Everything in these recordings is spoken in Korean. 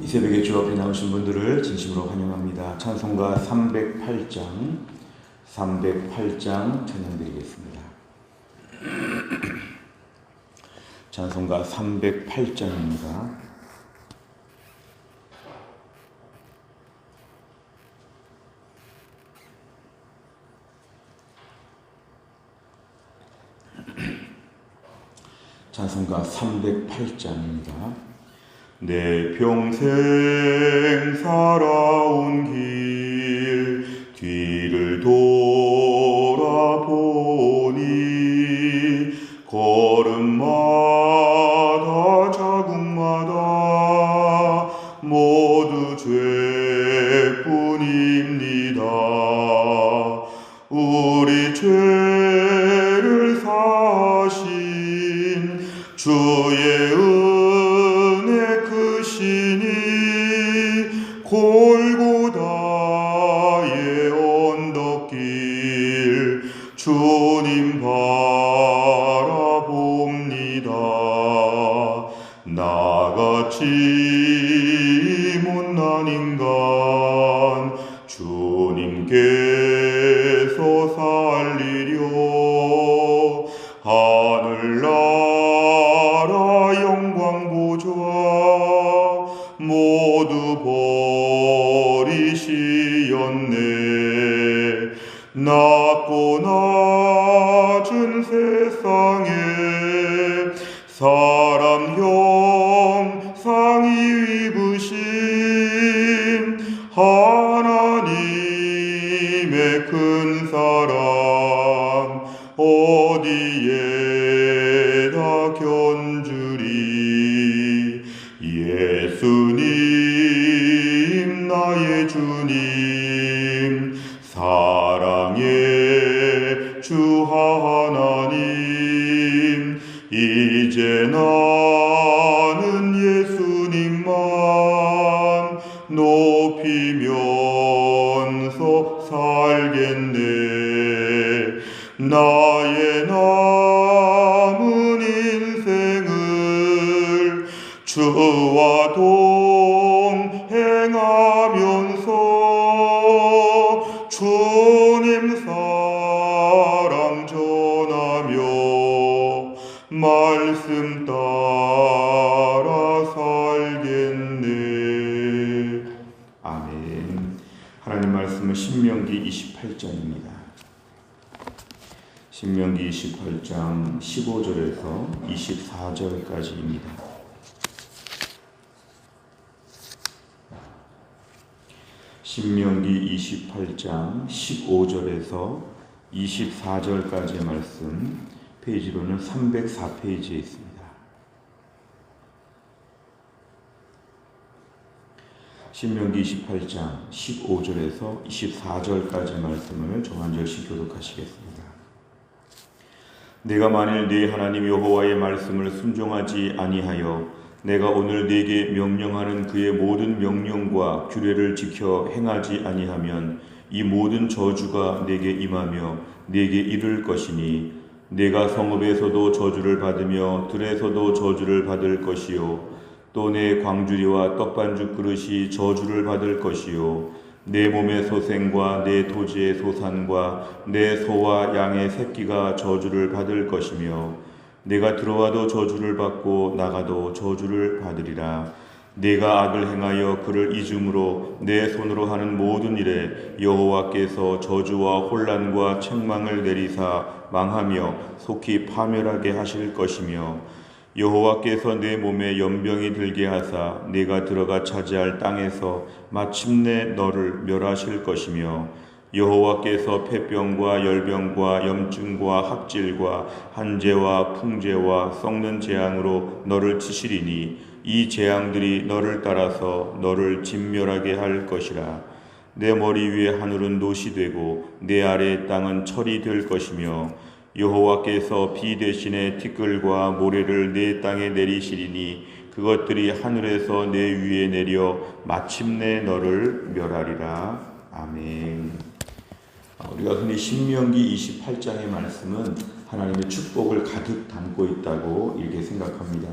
이 새벽에 주 앞에 나오신 분들을 진심으로 환영합니다. 찬송가 308장 찬양드리겠습니다. 찬송가 308장입니다. 찬송가 308장입니다. 내 평생 살아온 길 뒤를 돌아보니 걸음마다 자국마다 모두 죄뿐입니다. 우리 죄를 사신 주의 골고다의 언덕길 주님 바라봅니다. 나같이 못난 인간 주님께서 살리려 하늘나라 영광 보좌 모두 버리시었네. 낮고 낮은 세상에 사람 형상이 입으신 하나님의 큰 사랑 어디에다 견주리. 예수님 나의 주님 사랑의 주 하나님 이제 나는 예수님만 높이면서 살겠네. 나의 남은 인생을 주와 동행하면서 주님 사랑 전하며 말씀 따라 살겠네. 아멘. 하나님 말씀은 신명기 28장입니다. 신명기 28장 15절에서 24절까지입니다. 신명기 28장 15절에서 24절까지의 말씀, 페이지로는 304페이지에 있습니다. 신명기 28장 15절에서 24절까지의 말씀을 정한절씩 교독하시겠습니다. 내가 만일 네 하나님 여호와의 말씀을 순종하지 아니하여 내가 오늘 네게 명령하는 그의 모든 명령과 규례를 지켜 행하지 아니하면 이 모든 저주가 네게 임하며 네게 이를 것이니 네가 성읍에서도 저주를 받으며 들에서도 저주를 받을 것이요 또 내 광주리와 떡반죽 그릇이 저주를 받을 것이요 내 몸의 소생과 내 토지의 소산과 내 소와 양의 새끼가 저주를 받을 것이며 내가 들어와도 저주를 받고 나가도 저주를 받으리라. 내가 악을 행하여 그를 잊음으로 내 손으로 하는 모든 일에 여호와께서 저주와 혼란과 책망을 내리사 망하며 속히 파멸하게 하실 것이며 여호와께서 내 몸에 연병이 들게 하사 내가 들어가 차지할 땅에서 마침내 너를 멸하실 것이며 여호와께서 폐병과 열병과 염증과 학질과 한재와 풍재와 썩는 재앙으로 너를 치시리니 이 재앙들이 너를 따라서 너를 진멸하게 할 것이라. 내 머리 위에 하늘은 노시 되고 내 아래의 땅은 철이 될 것이며 여호와께서 비 대신에 티끌과 모래를 내 땅에 내리시리니 그것들이 하늘에서 내 위에 내려 마침내 너를 멸하리라. 아멘. 우리가 흔히 신명기 28장의 말씀은 하나님의 축복을 가득 담고 있다고 이렇게 생각합니다.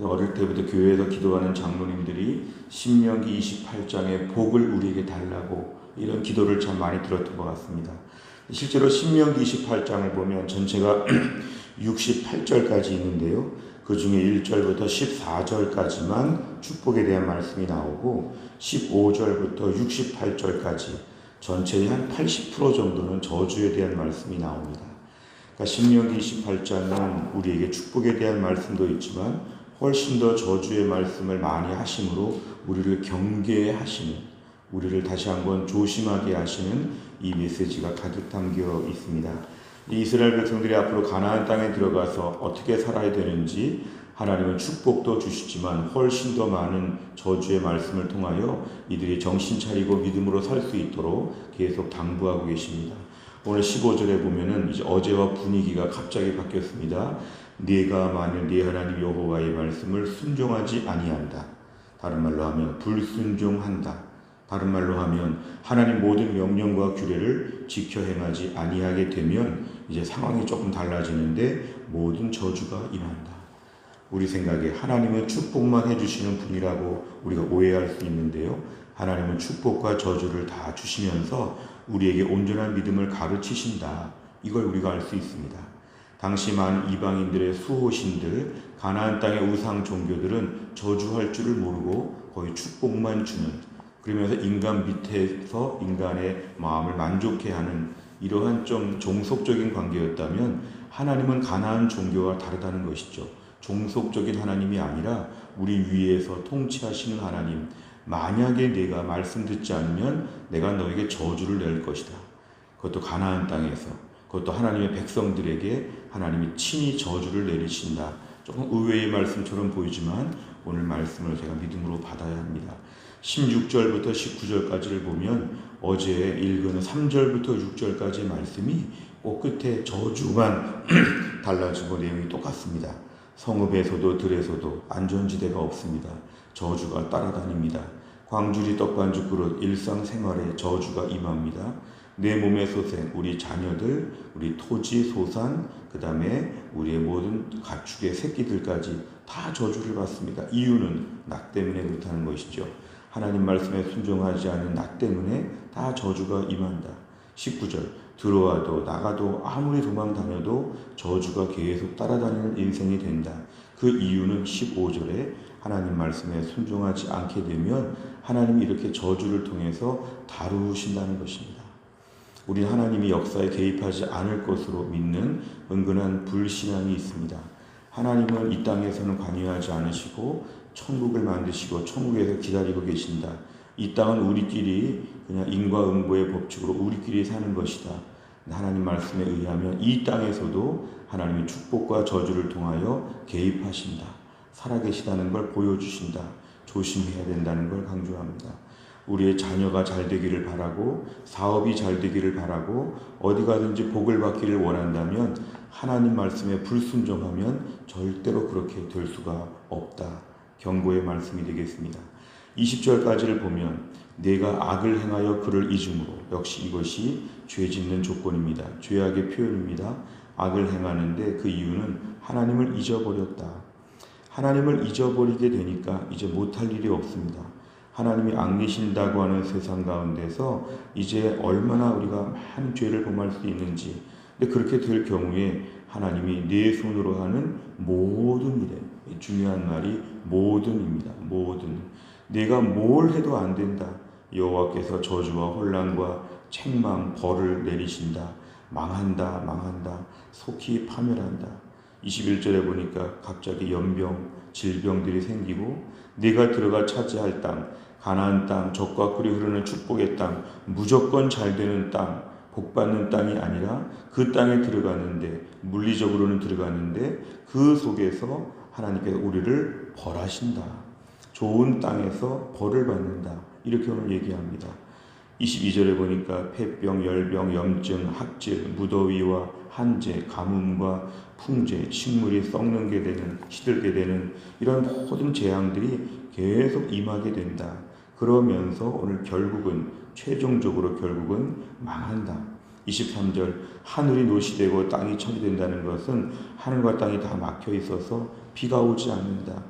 어릴 때부터 교회에서 기도하는 장로님들이 신명기 28장의 복을 우리에게 달라고 이런 기도를 참 많이 들었던 것 같습니다. 실제로 신명기 28장을 보면 전체가 68절까지 있는데요. 그 중에 1절부터 14절까지만 축복에 대한 말씀이 나오고 15절부터 68절까지 전체의 한 80% 정도는 저주에 대한 말씀이 나옵니다. 그러니까 신명기 28장은 우리에게 축복에 대한 말씀도 있지만 훨씬 더 저주의 말씀을 많이 하심으로 우리를 경계해 하시는, 우리를 다시 한번 조심하게 하시는 이 메시지가 가득 담겨 있습니다. 이스라엘 백성들이 앞으로 가나안 땅에 들어가서 어떻게 살아야 되는지 하나님은 축복도 주시지만 훨씬 더 많은 저주의 말씀을 통하여 이들이 정신 차리고 믿음으로 살 수 있도록 계속 당부하고 계십니다. 오늘 15절에 보면은 이제 어제와 분위기가 갑자기 바뀌었습니다. 네가 만일 네 하나님 여호와의 말씀을 순종하지 아니한다. 다른 말로 하면 불순종한다. 다른 말로 하면 하나님 모든 명령과 규례를 지켜 행하지 아니하게 되면 이제 상황이 조금 달라지는데 모든 저주가 임한다. 우리 생각에 하나님은 축복만 해주시는 분이라고 우리가 오해할 수 있는데요. 하나님은 축복과 저주를 다 주시면서 우리에게 온전한 믿음을 가르치신다. 이걸 우리가 알 수 있습니다. 당시 많은 이방인들의 수호신들, 가나안 땅의 우상 종교들은 저주할 줄을 모르고 거의 축복만 주는, 그러면서 인간 밑에서 인간의 마음을 만족해 하는 이러한 좀 종속적인 관계였다면 하나님은 가나안 종교와 다르다는 것이죠. 종속적인 하나님이 아니라 우리 위에서 통치하시는 하나님. 만약에 내가 말씀 듣지 않으면 내가 너에게 저주를 낼 것이다. 그것도 가나안 땅에서, 그것도 하나님의 백성들에게 하나님이 친히 저주를 내리신다. 조금 의외의 말씀처럼 보이지만 오늘 말씀을 제가 믿음으로 받아야 합니다. 16절부터 19절까지를 보면 어제 읽은 3절부터 6절까지의 말씀이 꼭 끝에 저주만 달라지고 내용이 똑같습니다. 성읍에서도 들에서도 안전지대가 없습니다. 저주가 따라다닙니다. 광주리 떡반죽 그릇 일상생활에 저주가 임합니다. 내 몸의 소생, 우리 자녀들, 우리 토지, 소산, 그 다음에 우리의 모든 가축의 새끼들까지 다 저주를 받습니다. 이유는 나 때문에 그렇다는 것이죠. 하나님 말씀에 순종하지 않은 나 때문에 다 저주가 임한다. 19절, 들어와도 나가도 아무리 도망다녀도 저주가 계속 따라다니는 인생이 된다. 그 이유는 15절에 하나님 말씀에 순종하지 않게 되면 하나님이 이렇게 저주를 통해서 다루신다는 것입니다. 우리 하나님이 역사에 개입하지 않을 것으로 믿는 은근한 불신앙이 있습니다. 하나님은 이 땅에서는 관여하지 않으시고 천국을 만드시고 천국에서 기다리고 계신다. 이 땅은 우리끼리 그냥 인과응보의 법칙으로 우리끼리 사는 것이다. 하나님 말씀에 의하면 이 땅에서도 하나님이 축복과 저주를 통하여 개입하신다. 살아계시다는 걸 보여주신다. 조심해야 된다는 걸 강조합니다. 우리의 자녀가 잘 되기를 바라고 사업이 잘 되기를 바라고 어디 가든지 복을 받기를 원한다면 하나님 말씀에 불순종하면 절대로 그렇게 될 수가 없다. 경고의 말씀이 되겠습니다. 20절까지를 보면 내가 악을 행하여 그를 잊음으로, 역시 이것이 죄 짓는 조건입니다. 죄악의 표현입니다. 악을 행하는데 그 이유는 하나님을 잊어버렸다. 하나님을 잊어버리게 되니까 이제 못할 일이 없습니다. 하나님이 안 계신다고 하는 세상 가운데서 이제 얼마나 우리가 많은 죄를 범할 수 있는지. 근데 그렇게 될 경우에 하나님이 내 손으로 하는 모든 일에, 중요한 말이 모든입니다. 모든. 내가 뭘 해도 안 된다. 여호와께서 저주와 혼란과 책망, 벌을 내리신다. 망한다, 망한다. 속히 파멸한다. 21절에 보니까 갑자기 연병, 질병들이 생기고 네가 들어가 차지할 땅, 가나안 땅, 젖과 꿀이 흐르는 축복의 땅, 무조건 잘 되는 땅, 복받는 땅이 아니라 그 땅에 들어가는데, 물리적으로는 들어가는데 그 속에서 하나님께서 우리를 벌하신다. 좋은 땅에서 벌을 받는다. 이렇게 오늘 얘기합니다. 22절에 보니까 폐병, 열병, 염증, 학질, 무더위와 한재, 가뭄과 풍재, 식물이 썩는 게 되는, 시들게 되는 이런 모든 재앙들이 계속 임하게 된다. 그러면서 오늘 결국은 최종적으로 결국은 망한다. 23절 하늘이 노시되고 땅이 처리된다는 것은 하늘과 땅이 다 막혀 있어서 비가 오지 않는다.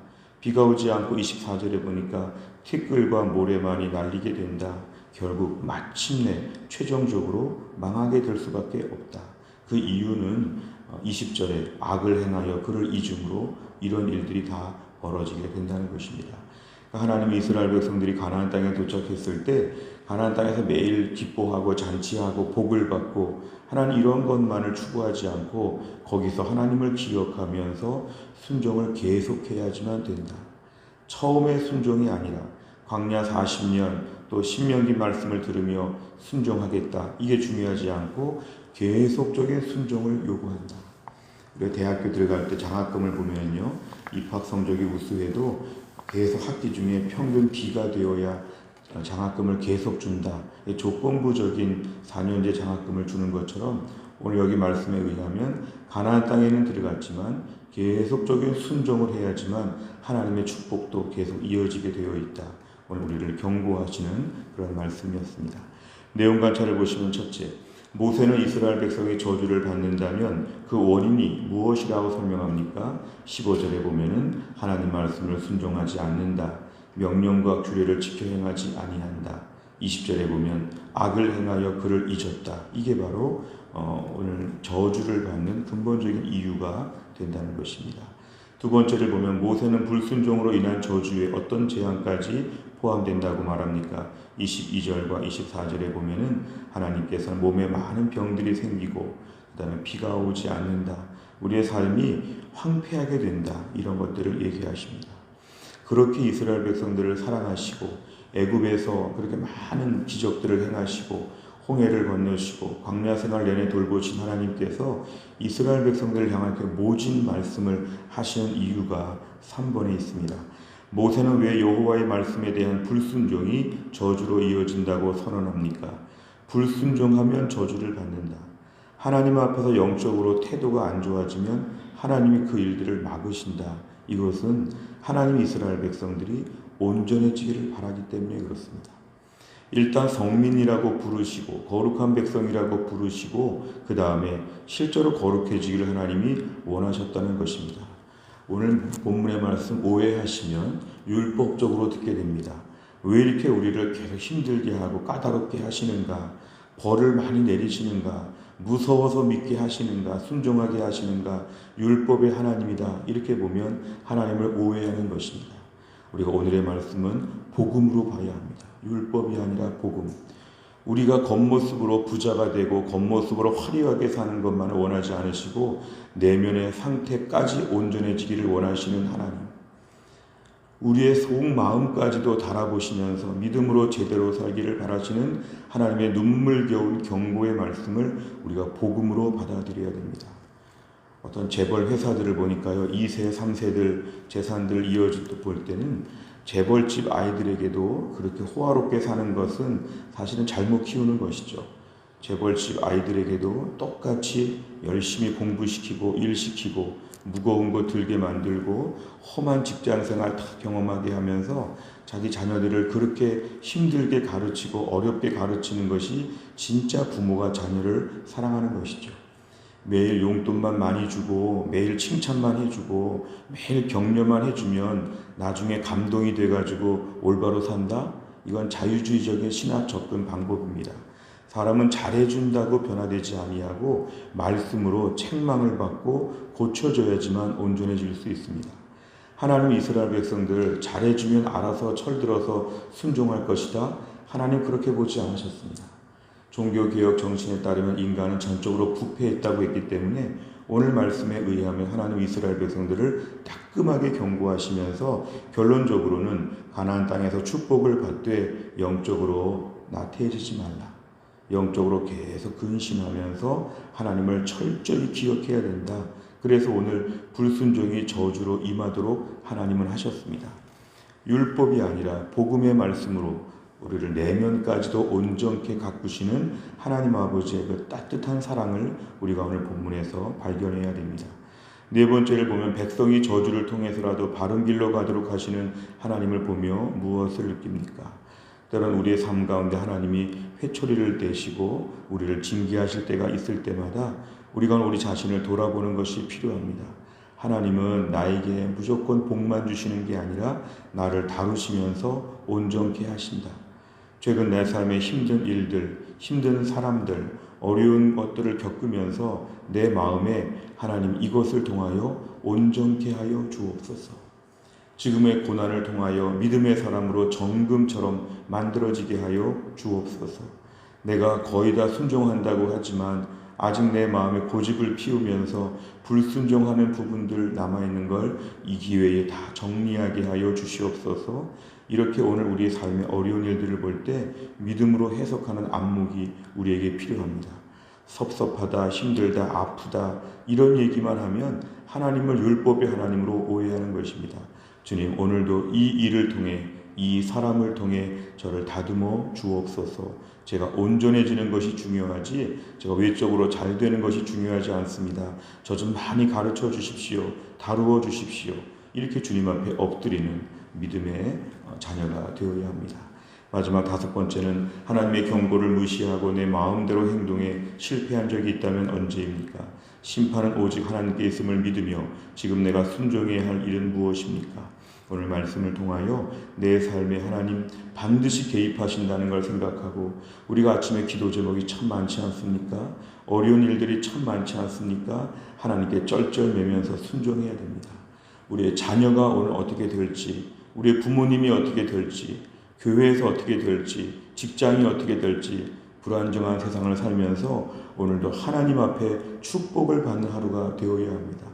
비가 오지 않고 24절에 보니까 티끌과 모래만이 날리게 된다. 결국 마침내 최종적으로 망하게 될 수밖에 없다. 그 이유는 20절에 악을 행하여 그를 이중으로 이런 일들이 다 벌어지게 된다는 것입니다. 하나님이 이스라엘 백성들이 가나안 땅에 도착했을 때 가나안 땅에서 매일 기뻐하고 잔치하고 복을 받고 하나님 이런 것만을 추구하지 않고 거기서 하나님을 기억하면서 순종을 계속해야지만 된다. 처음에 순종이 아니라 광야 40년 또 신명기 말씀을 들으며 순종하겠다. 이게 중요하지 않고 계속적인 순종을 요구한다. 우리가 대학교 들어갈 때 장학금을 보면요. 입학 성적이 우수해도 계속 학기 중에 평균 B가 되어야 장학금을 계속 준다. 조건부적인 4년제 장학금을 주는 것처럼 오늘 여기 말씀에 의하면 가나안 땅에는 들어갔지만 계속적인 순종을 해야지만 하나님의 축복도 계속 이어지게 되어 있다. 오늘 우리를 경고하시는 그런 말씀이었습니다. 내용 관찰을 보시면 첫째, 모세는 이스라엘 백성이 저주를 받는다면 그 원인이 무엇이라고 설명합니까? 15절에 보면은 하나님 말씀을 순종하지 않는다. 명령과 규례를 지켜 행하지 아니한다. 20절에 보면 악을 행하여 그를 잊었다. 이게 바로 오늘 저주를 받는 근본적인 이유가 된다는 것입니다. 두 번째를 보면 모세는 불순종으로 인한 저주에 어떤 재앙까지 포함된다고 말합니까? 22절과 24절에 보면은 하나님께서는 몸에 많은 병들이 생기고 그 다음에 비가 오지 않는다. 우리의 삶이 황폐하게 된다. 이런 것들을 얘기하십니다. 그렇게 이스라엘 백성들을 사랑하시고 애굽에서 그렇게 많은 기적들을 행하시고 홍해를 건너시고 광야 생활 내내 돌보신 하나님께서 이스라엘 백성들을 향하여 모진 말씀을 하시는 이유가 3번에 있습니다. 모세는 왜 여호와의 말씀에 대한 불순종이 저주로 이어진다고 선언합니까? 불순종하면 저주를 받는다. 하나님 앞에서 영적으로 태도가 안 좋아지면 하나님이 그 일들을 막으신다. 이것은 하나님 이스라엘 백성들이 온전해지기를 바라기 때문에 그렇습니다. 일단 성민이라고 부르시고 거룩한 백성이라고 부르시고 그 다음에 실제로 거룩해지기를 하나님이 원하셨다는 것입니다. 오늘 본문의 말씀 오해하시면 율법적으로 듣게 됩니다. 왜 이렇게 우리를 계속 힘들게 하고 까다롭게 하시는가? 벌을 많이 내리시는가? 무서워서 믿게 하시는가? 순종하게 하시는가? 율법의 하나님이다. 이렇게 보면 하나님을 오해하는 것입니다. 우리가 오늘의 말씀은 복음으로 봐야 합니다. 율법이 아니라 복음. 우리가 겉모습으로 부자가 되고 겉모습으로 화려하게 사는 것만을 원하지 않으시고 내면의 상태까지 온전해지기를 원하시는 하나님. 우리의 속마음까지도 달아보시면서 믿음으로 제대로 살기를 바라시는 하나님의 눈물겨운 경고의 말씀을 우리가 복음으로 받아들여야 됩니다. 어떤 재벌 회사들을 보니까요. 2세, 3세들 재산들 이어질 때 볼 때는 재벌집 아이들에게도 그렇게 호화롭게 사는 것은 사실은 잘못 키우는 것이죠. 재벌집 아이들에게도 똑같이 열심히 공부시키고 일시키고 무거운 거 들게 만들고 험한 직장생활 다 경험하게 하면서 자기 자녀들을 그렇게 힘들게 가르치고 어렵게 가르치는 것이 진짜 부모가 자녀를 사랑하는 것이죠. 매일 용돈만 많이 주고 매일 칭찬만 해주고 매일 격려만 해주면 나중에 감동이 돼가지고 올바로 산다? 이건 자유주의적인 신학 접근 방법입니다. 사람은 잘해준다고 변화되지 아니하고 말씀으로 책망을 받고 고쳐져야지만 온전해질 수 있습니다. 하나님 이스라엘 백성들 잘해주면 알아서 철들어서 순종할 것이다. 하나님 그렇게 보지 않으셨습니다. 종교개혁 정신에 따르면 인간은 전적으로 부패했다고 했기 때문에 오늘 말씀에 의하면 하나님 이스라엘 백성들을 따끔하게 경고하시면서 결론적으로는 가나안 땅에서 축복을 받되 영적으로 나태해지지 말라. 영적으로 계속 근신하면서 하나님을 철저히 기억해야 된다. 그래서 오늘 불순종이 저주로 임하도록 하나님은 하셨습니다. 율법이 아니라 복음의 말씀으로 우리를 내면까지도 온전케 가꾸시는 하나님 아버지의 그 따뜻한 사랑을 우리가 오늘 본문에서 발견해야 됩니다. 네 번째를 보면 백성이 저주를 통해서라도 바른 길로 가도록 하시는 하나님을 보며 무엇을 느낍니까? 때로는 우리의 삶 가운데 하나님이 회초리를 대시고 우리를 징계하실 때가 있을 때마다 우리가 우리 자신을 돌아보는 것이 필요합니다. 하나님은 나에게 무조건 복만 주시는 게 아니라 나를 다루시면서 온전케 하신다. 최근 내 삶의 힘든 일들, 힘든 사람들, 어려운 것들을 겪으면서 내 마음에 하나님 이것을 통하여 온전케 하여 주옵소서. 지금의 고난을 통하여 믿음의 사람으로 정금처럼 만들어지게 하여 주옵소서. 내가 거의 다 순종한다고 하지만 아직 내 마음에 고집을 피우면서 불순종하는 부분들 남아있는 걸 이 기회에 다 정리하게 하여 주시옵소서. 이렇게 오늘 우리의 삶의 어려운 일들을 볼 때 믿음으로 해석하는 안목이 우리에게 필요합니다. 섭섭하다, 힘들다, 아프다 이런 얘기만 하면 하나님을 율법의 하나님으로 오해하는 것입니다. 주님, 오늘도 이 일을 통해, 이 사람을 통해 저를 다듬어 주옵소서. 제가 온전해지는 것이 중요하지 제가 외적으로 잘 되는 것이 중요하지 않습니다. 저 좀 많이 가르쳐 주십시오. 다루어 주십시오. 이렇게 주님 앞에 엎드리는 믿음의 자녀가 되어야 합니다. 마지막 5번째는 하나님의 경고를 무시하고 내 마음대로 행동에 실패한 적이 있다면 언제입니까? 심판은 오직 하나님께 있음을 믿으며 지금 내가 순종해야 할 일은 무엇입니까? 오늘 말씀을 통하여 내 삶에 하나님 반드시 개입하신다는 걸 생각하고 우리가 아침에 기도 제목이 참 많지 않습니까? 어려운 일들이 참 많지 않습니까? 하나님께 쩔쩔매면서 순종해야 됩니다. 우리의 자녀가 오늘 어떻게 될지, 우리의 부모님이 어떻게 될지, 교회에서 어떻게 될지, 직장이 어떻게 될지 불안정한 세상을 살면서 오늘도 하나님 앞에 축복을 받는 하루가 되어야 합니다.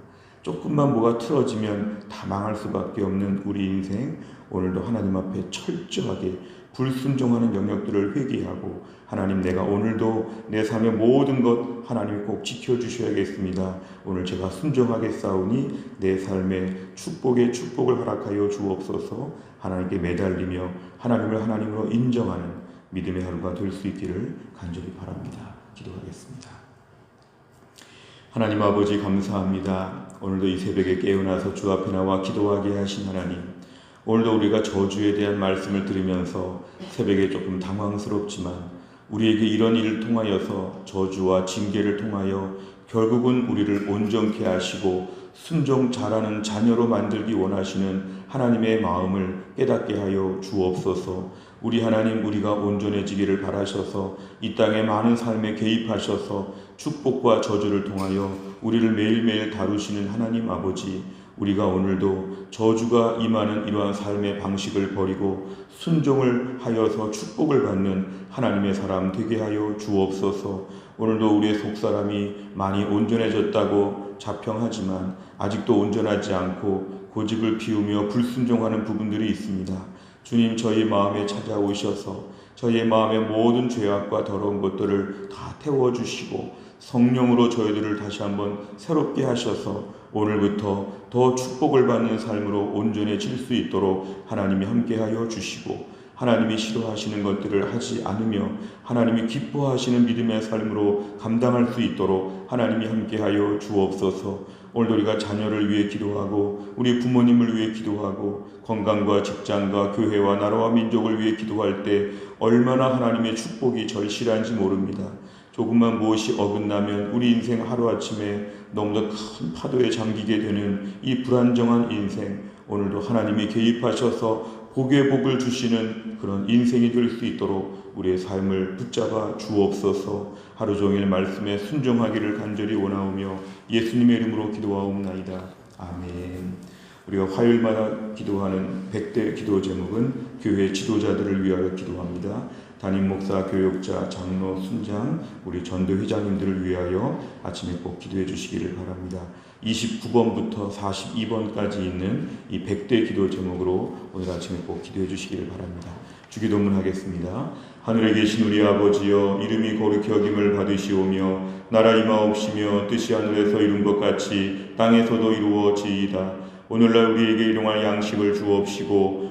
조금만 뭐가 틀어지면 다 망할 수밖에 없는 우리 인생, 오늘도 하나님 앞에 철저하게 불순종하는 영역들을 회개하고 하나님, 내가 오늘도 내 삶의 모든 것 하나님이 꼭 지켜주셔야겠습니다. 오늘 제가 순종하겠사오니 내 삶에 축복의 축복을 허락하여 주옵소서. 하나님께 매달리며 하나님을 하나님으로 인정하는 믿음의 하루가 될 수 있기를 간절히 바랍니다. 기도하겠습니다. 하나님 아버지, 감사합니다. 오늘도 이 새벽에 깨어나서 주 앞에 나와 기도하게 하신 하나님, 오늘도 우리가 저주에 대한 말씀을 들으면서 새벽에 조금 당황스럽지만 우리에게 이런 일을 통하여서 저주와 징계를 통하여 결국은 우리를 온전케 하시고 순종 잘하는 자녀로 만들기 원하시는 하나님의 마음을 깨닫게 하여 주옵소서. 우리 하나님, 우리가 온전해지기를 바라셔서 이 땅에 많은 삶에 개입하셔서 축복과 저주를 통하여 우리를 매일매일 다루시는 하나님 아버지, 우리가 오늘도 저주가 임하는 이러한 삶의 방식을 버리고 순종을 하여서 축복을 받는 하나님의 사람 되게 하여 주옵소서. 오늘도 우리의 속사람이 많이 온전해졌다고 자평하지만 아직도 온전하지 않고 고집을 피우며 불순종하는 부분들이 있습니다. 주님, 저희 마음에 찾아오셔서 저희의 마음의 모든 죄악과 더러운 것들을 다 태워주시고 성령으로 저희들을 다시 한번 새롭게 하셔서 오늘부터 더 축복을 받는 삶으로 온전해질 수 있도록 하나님이 함께하여 주시고, 하나님이 싫어하시는 것들을 하지 않으며 하나님이 기뻐하시는 믿음의 삶으로 감당할 수 있도록 하나님이 함께하여 주옵소서. 오늘도 우리가 자녀를 위해 기도하고 우리 부모님을 위해 기도하고 건강과 직장과 교회와 나라와 민족을 위해 기도할 때 얼마나 하나님의 축복이 절실한지 모릅니다. 조금만 무엇이 어긋나면 우리 인생 하루아침에 너무나 큰 파도에 잠기게 되는 이 불안정한 인생, 오늘도 하나님이 개입하셔서 복의 복을 주시는 그런 인생이 될 수 있도록 우리의 삶을 붙잡아 주옵소서. 하루 종일 말씀에 순종하기를 간절히 원하오며 예수님의 이름으로 기도하옵나이다. 아멘. 우리가 화요일마다 기도하는 100대 기도 제목은 교회 지도자들을 위하여 기도합니다. 담임 목사, 교역자, 장로, 순장, 우리 전도 회장님들을 위하여 아침에 꼭 기도해 주시기를 바랍니다. 29번부터 42번까지 있는 이 100대 기도 제목으로 오늘 아침에 꼭 기도해 주시기를 바랍니다. 주기도문 하겠습니다. 하늘에 계신 우리 아버지여, 이름이 거룩히 여김을 받으시오며 나라 임하옵시며 뜻이 하늘에서 이룬 것 같이 땅에서도 이루어지이다. 오늘날 우리에게 일용할 양식을 주옵시고